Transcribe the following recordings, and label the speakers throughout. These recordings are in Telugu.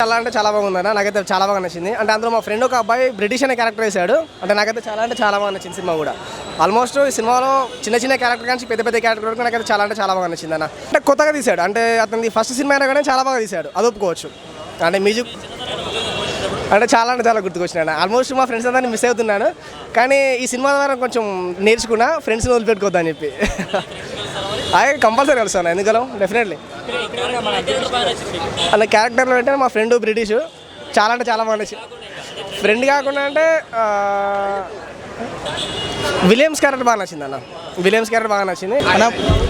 Speaker 1: చాలా అంటే చాలా బాగుందన్న. నాకైతే చాలా బాగా నచ్చింది. అంటే అందులో మా ఫ్రెండ్ ఒక అబ్బాయి బ్రిటిష్ అనే క్యారెక్టర్ వేశాడు. అంటే నాకైతే చాలా అంటే చాలా బాగా నచ్చింది సినిమా కూడా. ఆల్మోస్ట్ ఈ సినిమాలో చిన్న చిన్న క్యారెక్టర్ కానీ పెద్ద పెద్ద క్యారెక్టర్ వరకు నాకైతే చాలా అంటే చాలా బాగా నచ్చింది అన్న. అంటే కొత్తగా తీశాడు. అంటే అతని ఫస్ట్ సినిమా అయినా కానీ చాలా బాగా తీశాడు, అది ఒప్పుకోవచ్చు. అంటే మ్యూజిక్ అంటే చాలా గుర్తుకొచ్చినాను. ఆల్మోస్ట్ మా ఫ్రెండ్స్ అందరినీ మిస్ అవుతున్నాను. కానీ ఈ సినిమా ద్వారా కొంచెం నేర్చుకున్నా, ఫ్రెండ్స్ని వదిలిపెట్టుకోవద్దని చెప్పి. అదే కంపల్సరీ కలుస్తాను, ఎందుకలో డెఫినెట్లీ. అలా క్యారెక్టర్లో అంటే మా ఫ్రెండ్ బ్రిటిష్ చాలా అంటే చాలా బాగా నచ్చింది. ఫ్రెండ్ కాకుండా అంటే విలియమ్స్ క్యారెక్టర్ బాగా నచ్చింది అన్న. విలియమ్స్ క్యారెక్టర్ బాగా నచ్చింది
Speaker 2: అన్న.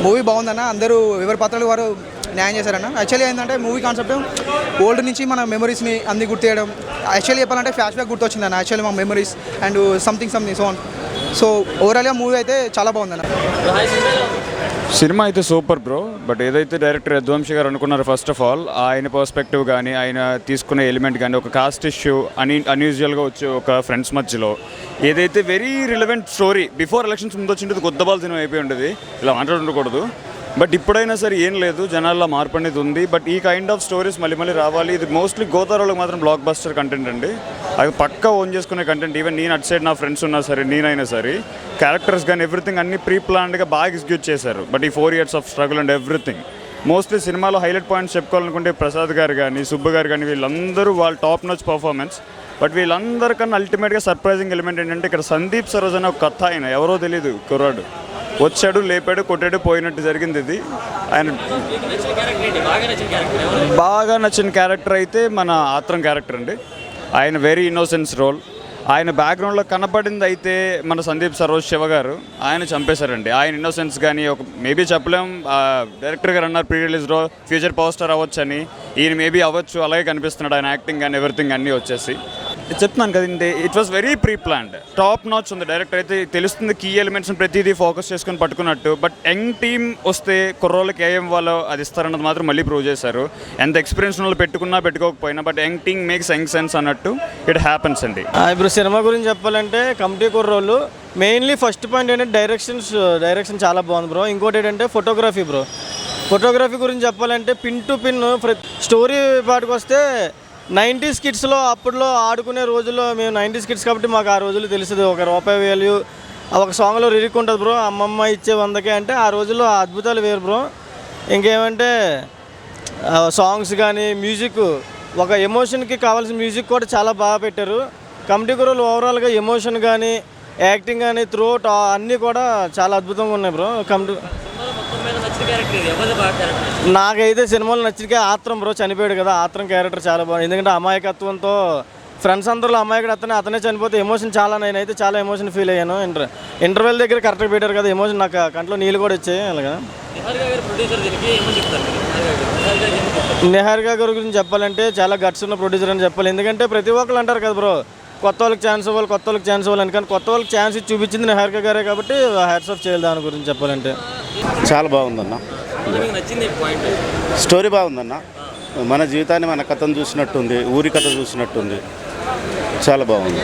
Speaker 2: మూవీ బాగుందన్న. అందరూ ఎవరి పాత్రలు వారు న్యాయం చేశారన్న. యాక్చువల్లీ ఏంటంటే మూవీ కాన్సెప్ట్ ఓల్డ్ నుంచి మన మెమరీస్ని అన్ని గుర్తు చేయడం. యాక్చువల్లీ చెప్పాలంటే ఫ్లాష్ బ్యాక్ గుర్తొచ్చిందన్న. యాక్చువల్లీ మా మెమరీస్ అండ్ సంథింగ్ సో ఓవరాల్గా మూవీ అయితే చాలా బాగుందన్న.
Speaker 3: సినిమా అయితే సూపర్ బ్రో. బట్ ఏదైతే డైరెక్టర్ యదువంశీ గారు అనుకున్నారు, ఫస్ట్ ఆఫ్ ఆల్ ఆయన పర్స్పెక్టివ్ కానీ ఆయన తీసుకునే ఎలిమెంట్ కానీ ఒక కాస్ట్ ఇష్యూ అన్యూజువల్గా వచ్చి ఒక ఫ్రెండ్స్ మధ్యలో ఏదైతే very relevant story before elections ముందు వచ్చింది కొత్తబాల్ సినిమా అయిపోయి ఉండేది, ఇలా మాట్లాడుకోకూడదు. బట్ ఇప్పుడైనా సరే ఏం లేదు, జనాల్లో మార్పు అనేది ఉంది. బట్ ఈ కైండ్ ఆఫ్ స్టోరీస్ మళ్ళీ రావాలి. ఇది మోస్ట్లీ గోదావరిలోకి మాత్రం బ్లాక్ బస్టర్ కంటెంట్ అండి. అది పక్కా ఓన్ చేసుకునే కంటెంట్. ఈవెన్ నేను అటు సైడ్ నా ఫ్రెండ్స్ ఉన్నా సరే, నేనైనా సరే, క్యారెక్టర్స్ కానీ ఎవ్రీథింగ్ అన్ని ప్రీ ప్లాన్డ్గా బాగా ఎగ్జిక్యూట్ చేశారు. బట్ ఈ 4 years of struggle and everything mostly సినిమాలో హైలైట్ పాయింట్స్ చెప్పుకోవాలనుకుంటే ప్రసాద్ గారు కానీ, సుబ్బు గారు కానీ, వీళ్ళందరూ వాళ్ళ టాప్ నోచ్ పర్ఫార్మెన్స్. బట్ వీళ్ళందరికన్నా అల్టిమేట్గా సర్ప్రైజింగ్ ఎలిమెంట్ ఏంటంటే ఇక్కడ సందీప్ సరోజ్ అనే ఒక కథ, ఆయన ఎవరో తెలియదు, కుర్రాడు వచ్చాడు, లేపాడు, కొట్టాడు, పోయినట్టు జరిగింది. ఇది ఆయన బాగా నచ్చిన క్యారెక్టర్ అయితే మన ఆత్రం క్యారెక్టర్ అండి. ఆయన వెరీ ఇన్నోసెన్స్ రోల్. ఆయన బ్యాక్గ్రౌండ్లో కనపడింది అయితే మన సందీప్ సరోజ్ శివ గారు, ఆయన చంపేశారండి. ఆయన ఇన్నోసెన్స్ కానీ ఒక మేబీ చెప్పలేం. డైరెక్టర్ గారు అన్నారు ప్రీ రిలీజ్లో ఫ్యూచర్ పవర్ స్టార్ అవ్వచ్చు అని, ఈయన మేబీ అవ్వచ్చు, అలాగే కనిపిస్తున్నాడు. ఆయన యాక్టింగ్ కానీ ఎవ్రీథింగ్ అన్నీ వచ్చేసి చెప్తున్నాను కదండి, it was very pre planned, top notch ఉంది. డైరెక్టర్ అయితే తెలుస్తుంది కీ ఎలిమెంట్స్ని ప్రతిదీ ఫోకస్ చేసుకొని పట్టుకున్నట్టు. బట్ యంగ్ టీమ్ వస్తే కుర్రోళ్ళకి ఏం వాళ్ళో అది ఇస్తారన్నది మాత్రం మళ్ళీ ప్రూవ్ చేశారు. ఎంత ఎక్స్పీరియన్స్ వాళ్ళు పెట్టుకున్నా పెట్టుకోకపోయినా, but young team makes young sense అన్నట్టు ఇట్ హ్యాపన్స్ అండి.
Speaker 4: ఇప్పుడు సినిమా గురించి చెప్పాలంటే Committee Kurrollu mainly first point ఏంటంటే డైరెక్షన్ చాలా బాగుంది బ్రో. ఇంకోటి ఏంటంటే ఫోటోగ్రఫీ బ్రో. ఫోటోగ్రఫీ గురించి చెప్పాలంటే పిన్ టు పిన్ స్టోరీ పాటుకు వస్తే 90s కిడ్స్లో అప్పట్లో ఆడుకునే రోజుల్లో మేము 90s కిడ్స్ కాబట్టి మాకు ఆ రోజులు తెలుస్తుంది. ₹1 వాల్యూ ఒక సాంగ్లో లిరిక్ ఉంటుంది బ్రో, అమ్మమ్మ ఇచ్చే 100కే అంటే ఆ రోజుల్లో ఆ అద్భుతాలు వేరు బ్రో. ఇంకేమంటే సాంగ్స్ కానీ మ్యూజిక్, ఒక ఎమోషన్కి కావాల్సిన మ్యూజిక్ కూడా చాలా బాగా పెట్టారు. కమిటీ కుర్రోళ్ళు ఓవరాల్గా ఎమోషన్ కానీ యాక్టింగ్ కానీ త్రూఅవుట్ అన్నీ కూడా చాలా అద్భుతంగా ఉన్నాయి బ్రో. నాకైతే సినిమాలో నచ్చిన ఆత్రం బ్రో, చనిపోయాడు కదా, ఆత్రం క్యారెక్టర్ చాలా బాగుంది. ఎందుకంటే అమాయకత్వంతో ఫ్రెండ్స్ అందరిలో అమాయకుడు అతనే చనిపోతే ఎమోషన్ చాలా, నేనైతే చాలా ఎమోషన్ ఫీల్ అయ్యాను. ఇంటర్వెల్ దగ్గర కరెక్ట్గా పెట్టారు కదా, ఎమోషన్ నాకు కంట్లో నీళ్ళు కూడా వచ్చాయి. అలాగా నిహారిక గారి గురించి చెప్పాలంటే చాలా గట్స్ ఉన్న ప్రొడ్యూసర్ అని చెప్పాలి. ఎందుకంటే ప్రతి ఒక్కరు అంటారు కదా బ్రో, కొత్త వాళ్ళకి ఛాన్స్ ఇవ్వాలి అని. కానీ కొత్త వాళ్ళకి ఛాన్స్ ఇచ్చి చూపించింది నిహారిక గారే కాబట్టి హ్యాట్స్ ఆఫ్ చేయాలి దాని గురించి చెప్పాలంటే.
Speaker 5: చాలా బాగుందన్న, స్టోరీ బాగుందన్న. మన జీవితాన్ని మన కథను చూసినట్టుంది, ఊరి కథ చూసినట్టుంది, చాలా బాగుంది.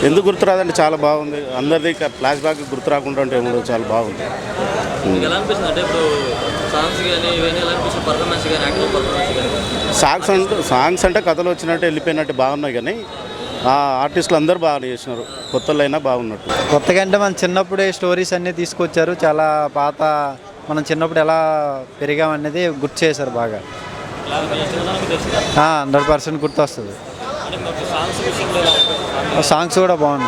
Speaker 5: ఎందుకు గుర్తు రాదండి, చాలా బాగుంది. అందరిది ఫ్లాష్ బ్యాక్ గుర్తు రాకుండా ఉంటే ఏమో చాలా బాగుంది. సాంగ్స్ అంటే కథలు వచ్చినట్టు వెళ్ళిపోయినట్టు బాగున్నాయి. కానీ ఆర్టిస్టులు అందరూ బాగా చేసినారు, కొత్తలు అయినా బాగున్నట్టు.
Speaker 6: కొత్తగా అంటే మన చిన్నప్పుడే స్టోరీస్ అన్నీ తీసుకొచ్చారు. చాలా పాత మనం చిన్నప్పుడు ఎలా పెరిగామనేది గుర్తు చేశారు బాగా. 100% గుర్తు వస్తుంది. సాంగ్స్ కూడా బాగున్నాయి.